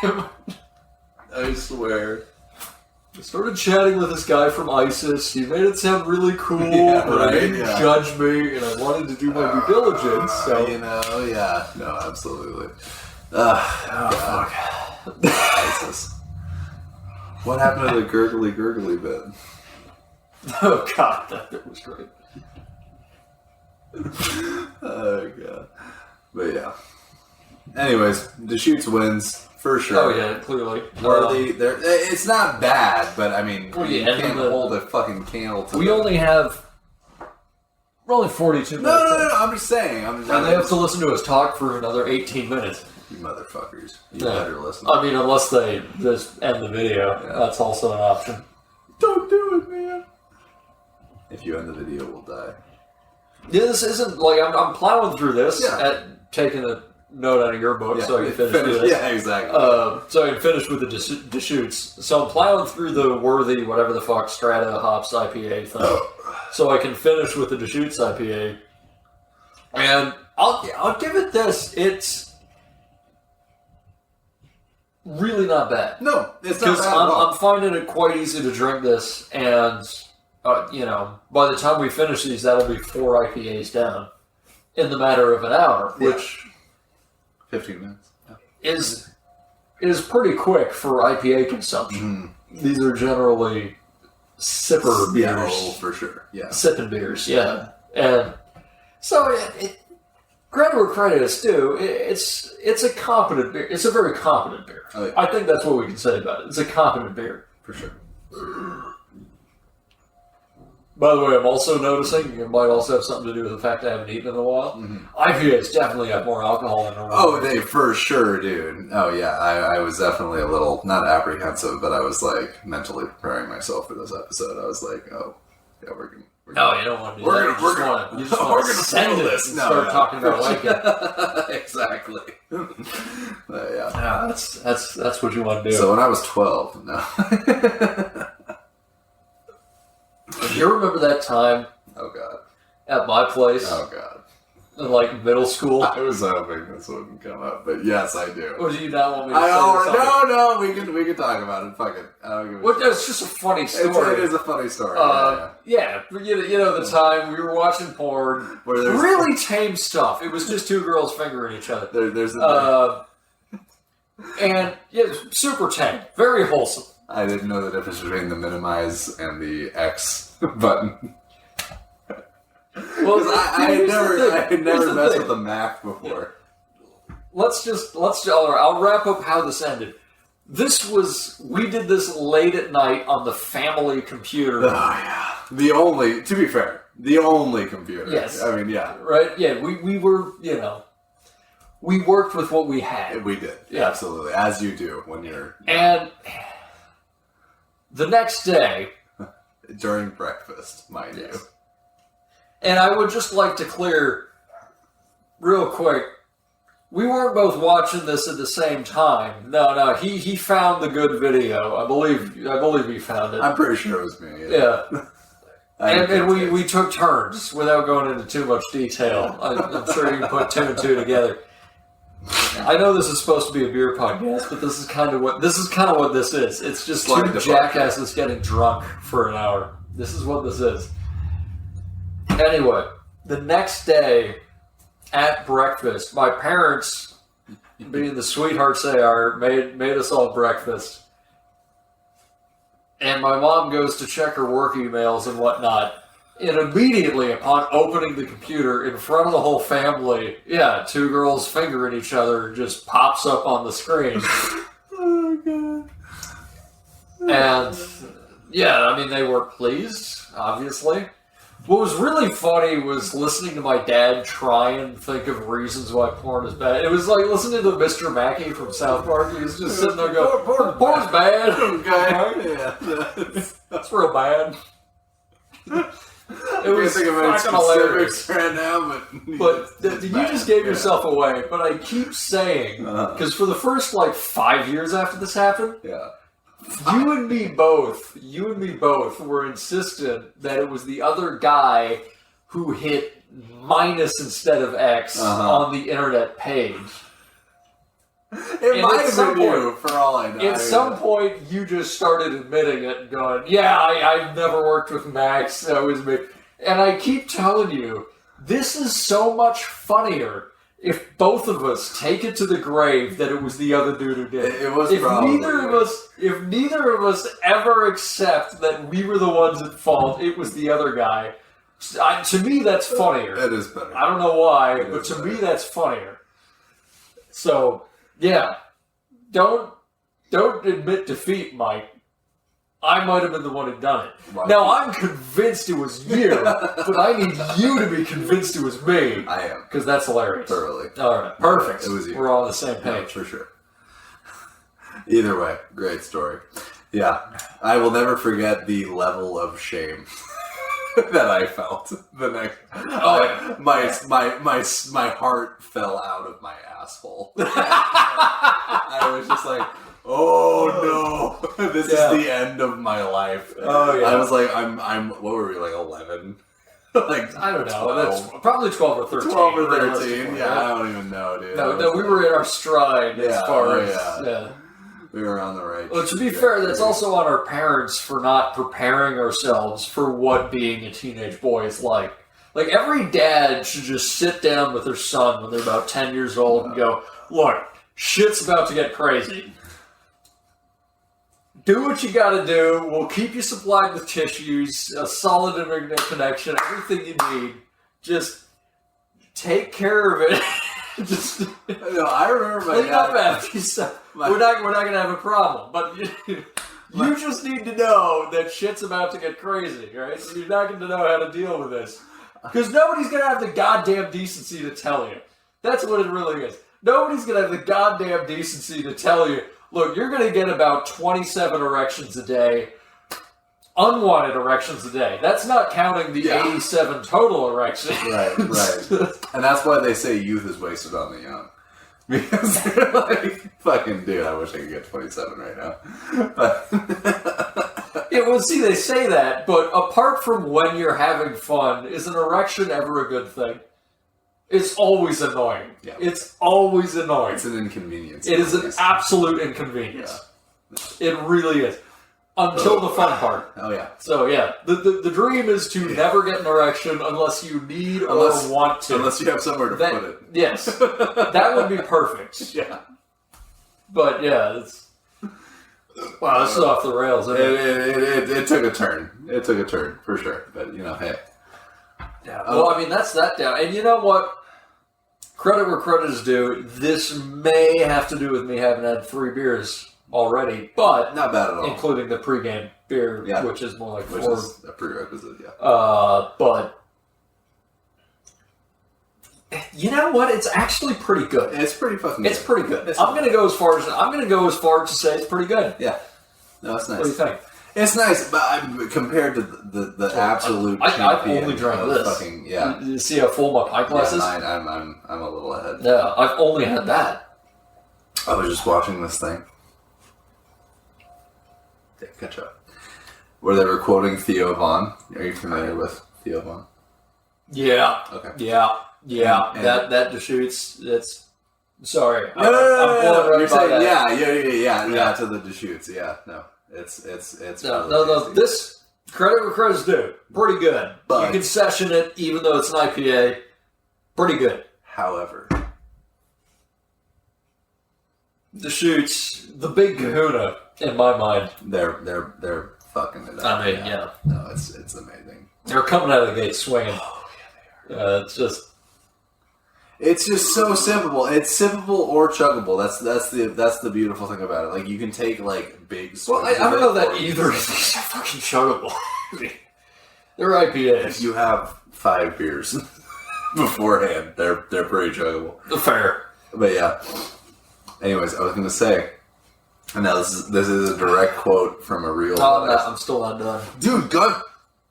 god. I swear. I started chatting with this guy from ISIS. He made it sound really cool, but he didn't judge me, and I wanted to do my due diligence. So No, absolutely. Fuck. ISIS. What happened to the gurgly bit? Oh God, that bit was great. Oh God. But yeah. Anyways, Deschuttes wins. For sure. Oh yeah, clearly. Worthy. It's not bad, but I mean, you and can't hold a fucking candle to we're only 42 minutes. No, I'm just saying. And they have to listen to us talk for another 18 minutes. You motherfuckers. You better listen. I mean, unless they just end the video. Yeah. That's also an option. Don't do it, man. If you end the video, we'll die. Yeah, this isn't like I'm plowing through this, taking a note out of your book so I can finish this. Yeah, exactly. So I can finish with the Deschuttes. So I'm plowing through the Worthy, whatever the fuck, Strata Hops IPA thing. So I can finish with the Deschuttes IPA. And I'll give it this. It's really not bad. No, it's not bad at all. I'm finding it quite easy to drink this, and by the time we finish these, that'll be 4 IPAs down in the matter of an hour, which 15 minutes is pretty quick for IPA consumption. Mm-hmm. These are generally sipper beers. Yeah, for sure. Yeah, sipping beers. Yeah, and so credit where credit is due. It's a competent beer. It's a very competent beer. Oh, yeah. I think that's what we can say about it. It's a competent beer for sure. By the way, I'm also noticing it might also have something to do with the fact I haven't eaten in a while. Mm-hmm. IPAs definitely have more alcohol than normal. Oh, they for sure, dude. Oh yeah, I was definitely a little not apprehensive, but I was like mentally preparing myself for this episode. I was like, oh yeah, we're gonna. No, you don't want to do that. You just want to send this and start talking about liking. Exactly. Yeah, that's what you want to do. So when I was 12, no. You remember that time? Oh God! At my place? Oh God! In like middle school? I was hoping this wouldn't come up, but yes, I do. Or do you not want me to say No, we can talk about it. Fuck it. It's just a funny story. It is a funny story. Yeah. You know the time we were watching porn, where there's really tame stuff. It was just two girls fingering each other. And super tame, very wholesome. I didn't know the difference between the minimize and the X button. Well, I had never messed with the Mac before. I'll wrap up how this ended. We did this late at night on the family computer. Oh yeah. The only computer. Yes. I mean, yeah. Right? Yeah, we were, we worked with what we had. We did. Yeah. Absolutely. As you do when you're... And the next day... During breakfast, mind you. And I would just like to clear, real quick, we weren't both watching this at the same time. No, he found the good video. I believe he found it. I'm pretty sure it was me. Yeah. And we took turns without going into too much detail. I'm sure you can put 2 and 2 together. I know this is supposed to be a beer podcast, but this is kind of what this is. It's just two jackasses getting drunk for an hour. This is what this is. Anyway, the next day at breakfast, my parents, being the sweethearts they are, made us all breakfast. And my mom goes to check her work emails and whatnot. And immediately upon opening the computer in front of the whole family, 2 girls fingering each other just pops up on the screen. Oh, God. And, they were pleased, obviously. What was really funny was listening to my dad try and think of reasons why porn is bad. It was like listening to Mr. Mackey from South Park. He was just sitting there going, porn's bad. Okay. Yeah. That's real bad. It was fucking hilarious right now, but you just gave yourself away. But I keep saying, because for the first 5 years after this happened, you and me both were insistent that it was the other guy who hit minus instead of X on the internet page. It might have been you, for all I know. At some point, you just started admitting it and going, yeah, I've never worked with Max, that was me. And I keep telling you, this is so much funnier if both of us take it to the grave that it was the other dude who did it. It was if probably if neither of us ever accept that we were the ones at fault, it was the other guy. To me, that's funnier. It is better. I don't know why, but to me, that's funnier. So, yeah, don't admit defeat, Mike. I might have been the one who done it. Right. Now, I'm convinced it was you, but I need you to be convinced it was me. I am. Because that's hilarious. Thoroughly. All right, perfect. It was you. We're all on the same page. Yeah, for sure. Either way, great story. Yeah, I will never forget the level of shame that I felt the next. My heart fell out of my asshole. I was just like, oh no, this is the end of my life. Oh yeah. I was like, I'm. What were we, like 11? Like I don't know. 12. That's probably 12 or 13. 12 or 13. Yeah, I don't even know, dude. No, we were in our stride as far as we were on the right. Well, to be fair, that's also on our parents for not preparing ourselves for what being a teenage boy is like. Like, every dad should just sit down with their son when they're about 10 years old and go, look, shit's about to get crazy. Do what you gotta do. We'll keep you supplied with tissues, a solid internet connection, everything you need. Just take care of it. Just I remember my clean dad. up after yourself. We're not gonna have a problem, but you just need to know that shit's about to get crazy, right? You're not going to know how to deal with this because nobody's gonna have the goddamn decency to tell you. That's what it really is. Nobody's gonna have the goddamn decency to tell you, look, you're gonna get about 27 erections a day. Unwanted erections a day. That's not counting the 87 total erections. Right. And that's why they say youth is wasted on the young. Because they're like, fucking dude, I wish I could get 27 right now. But see, they say that, but apart from when you're having fun, is an erection ever a good thing? It's always annoying. Yeah. It's always annoying. It's an inconvenience. It is an absolute inconvenience. Yeah. It really is. Until the fun part. Oh, yeah. So, yeah. The dream is to never get an erection unless you need or want to. Unless you have somewhere to put it. Yes. That would be perfect. Yeah. But, yeah, it's... Wow, this is off the rails. It took a turn. It took a turn, for sure. But, hey. Yeah. Well, I mean, that's that down. And you know what? Credit where credit is due. This may have to do with me having had 3 beers already, but not bad at all, including the pregame beer, which is more like 4. Which is a prerequisite, but you know what? It's actually pretty good. It's pretty fucking good. It's pretty good. I'm gonna go as far as to say it's pretty good. Yeah, no, it's nice. What do you think? It's nice, but compared to the absolute I've only drank this. Fucking, You see how full my pint glass is? I'm a little ahead. Yeah, I've only had that. I was just watching this thing. Yeah, catch up. Where they were quoting Theo Von. Are you familiar with Theo Von? Yeah. Okay. Yeah. And that Deschuttes. That's sorry. No. You're saying yeah to the Deschuttes. Yeah, no. It's no. This credit where credit's due. Pretty good. But you can session it even though it's an IPA. Pretty good. However, Deschuttes, the big kahuna in my mind. They're fucking it up. I mean, yeah. No, it's amazing. They're coming out of the gate swinging. Oh, yeah, It's just so sippable. It's sippable or chuggable. That's the beautiful thing about it. Like you can take like big. Well, I don't know that either. These are fucking chuggable. They're IPAs. If you have 5 beers beforehand, they're pretty chuggable. Fair. But yeah. Anyways, I was gonna say. And now this is a direct quote from a real. No, I'm still not done. Dude, go.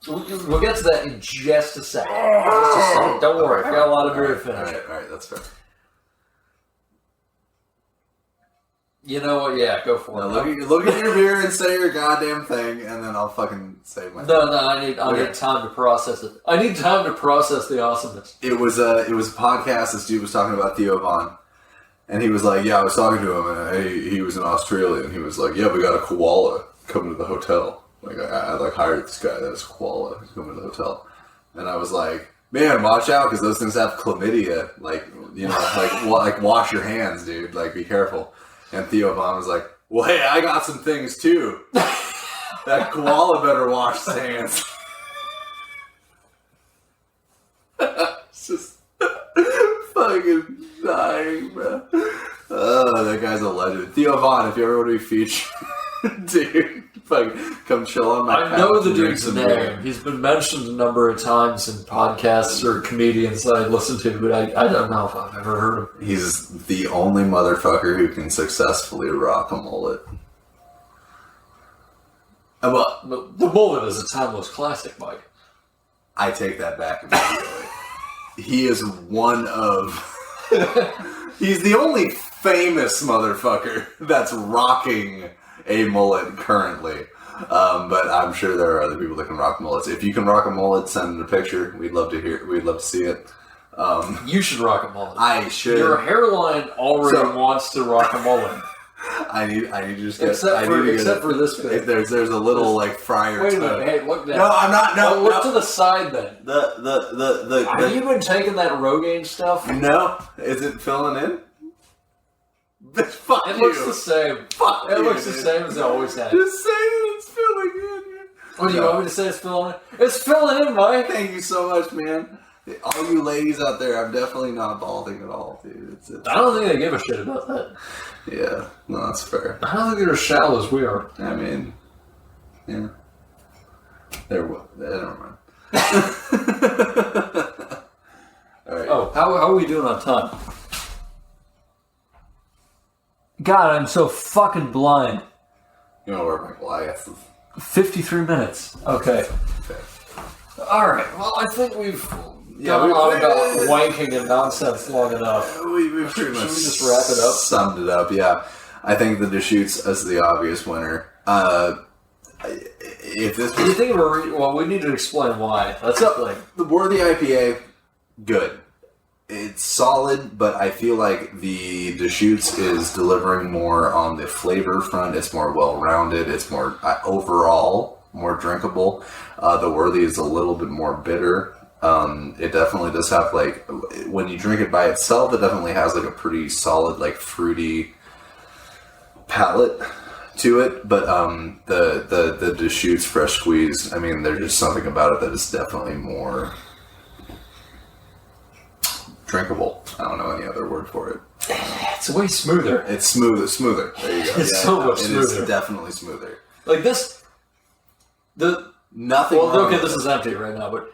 We'll get to that in just a second. Don't worry, I've got a lot of beer to finish. All right, that's fair. You know what? Yeah, go for it. Look at your beer and say your goddamn thing, and then I'll fucking say my. No, I need time to process it. I need time to process the awesomeness. It was a podcast. This dude was talking about Theo Von, And he was like, yeah, I was talking to him, and he was an Australian. He was like, yeah, we got a koala coming to the hotel. Like, I like hired this guy that is a koala. He's coming to the hotel. And I was like, man, watch out, because those things have chlamydia. Like, you know, like wash your hands, dude. Like, be careful. And Theo Von was like, well, hey, I got some things, too. That koala better wash his hands. It's just fucking dying, bro. Oh, that guy's a legend. Theo Von, if you ever want to be featured, dude, fucking come chill on my couch. I know the dude's name. He's been mentioned a number of times in podcasts or comedians that I listen to, but I don't know if I've ever heard of him. He's the only motherfucker who can successfully rock a mullet. Well, the mullet is a timeless classic, Mike. I take that back immediately. He is one of... He's the only famous motherfucker that's rocking a mullet currently. But I'm sure there are other people that can rock mullets. If you can rock a mullet, send a picture. We'd love to hear. We'd love to see it. You should rock a mullet. I should. Your hairline already wants to rock a mullet. I need to just get. Except for this bit. There's a little like fryer. Wait a minute. Hey, look down. No, I'm not. No, look to the side then. Have you been taking that Rogaine stuff? No. Is it filling in? Fuck it you. Looks the same. Fuck it you, looks dude. the same as it always has. Just say that it's filling in. What do you want me to say? It's filling in. It's filling in, Mike. Thank you so much, man. All you ladies out there, I'm definitely not balding at all, dude. I don't think they give a shit about that. Yeah, no, that's fair. I don't think they're as shallow as we are. I mean, yeah. Never mind. All right. Oh, how are we doing on time? God, I'm so fucking blind. You want to work my glasses? 53 minutes. Okay. All right. Well, I think we've gone on about wanking and nonsense long enough. We've pretty much should we just wrap it up? Summed it up, yeah. I think the Deschuttes as the obvious winner. If this Do you think well, we need to explain why. That's something. The Worthy IPA, good. It's solid, but I feel like the Deschuttes is delivering more on the flavor front. It's more well-rounded. It's more overall more drinkable. The Worthy is a little bit more bitter. It definitely does have like when you drink it by itself, it definitely has like a pretty solid like fruity palate to it. But the Deschuttes fresh squeeze, I mean, there's just something about it that is definitely more drinkable. I don't know any other word for it. It's way smoother. It's smoother. There you go. It's so much smoother. It is definitely smoother. Like this, nothing. Well, okay, this is empty right now, but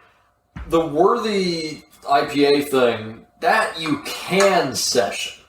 the Worthy IPA thing that you can session.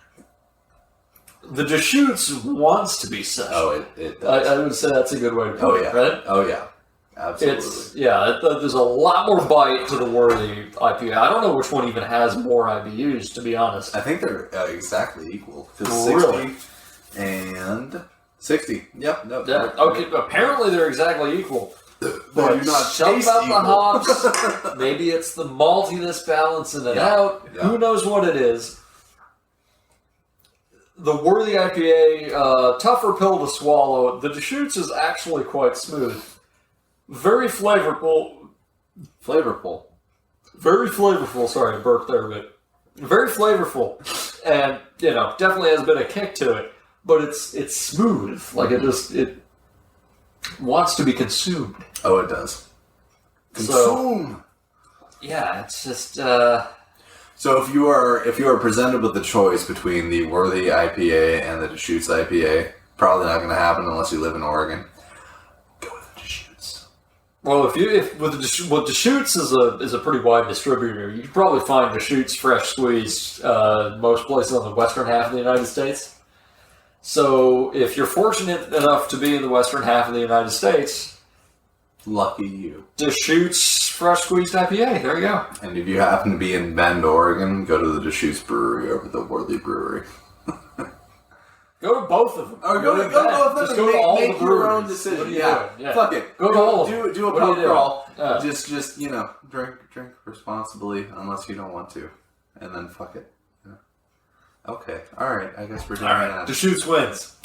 The Deschuttes wants to be session. Oh, it does. I would say that's a good way to put it. Right? Oh yeah. Absolutely. There's a lot more bite to the Worthy IPA. I don't know which one even has more IBUs, to be honest. I think they're exactly equal. Really? 60 and 60. Yep. No. Yeah, okay, apparently they're exactly equal. But do not something taste about equal. the hops. Maybe it's the maltiness balancing it Yeah. out. Yeah. Who knows what it is? The Worthy IPA, tougher pill to swallow. The Deschuttes is actually quite smooth. Very flavorful. Very flavorful. Sorry, I burped there a bit. Very flavorful. And, definitely has a bit of kick to it. But it's smooth. Like, it wants to be consumed. Oh, it does. Consume! It's just, So if you are presented with the choice between the Worthy IPA and the Deschuttes IPA, probably not going to happen unless you live in Oregon. Go with the Deschuttes. Well, Deschuttes is a pretty wide distributor. You can probably find Deschuttes fresh squeeze most places on the western half of the United States. So if you're fortunate enough to be in the western half of the United States, lucky you. Deschuttes fresh squeezed IPA. There you go. And if you happen to be in Bend, Oregon, go to the Deschuttes Brewery over the Worthy Brewery. Go to both of them. Or go to both of them. Just go to all make the your own breweries. decision. What are you Yeah. doing? Fuck it. Go to all of them. Do a What are you pub doing? crawl. Yeah. Just drink responsibly unless you don't want to, and then fuck it. Yeah. Okay. All right. I guess we're doing All right. that. Deschuttes wins.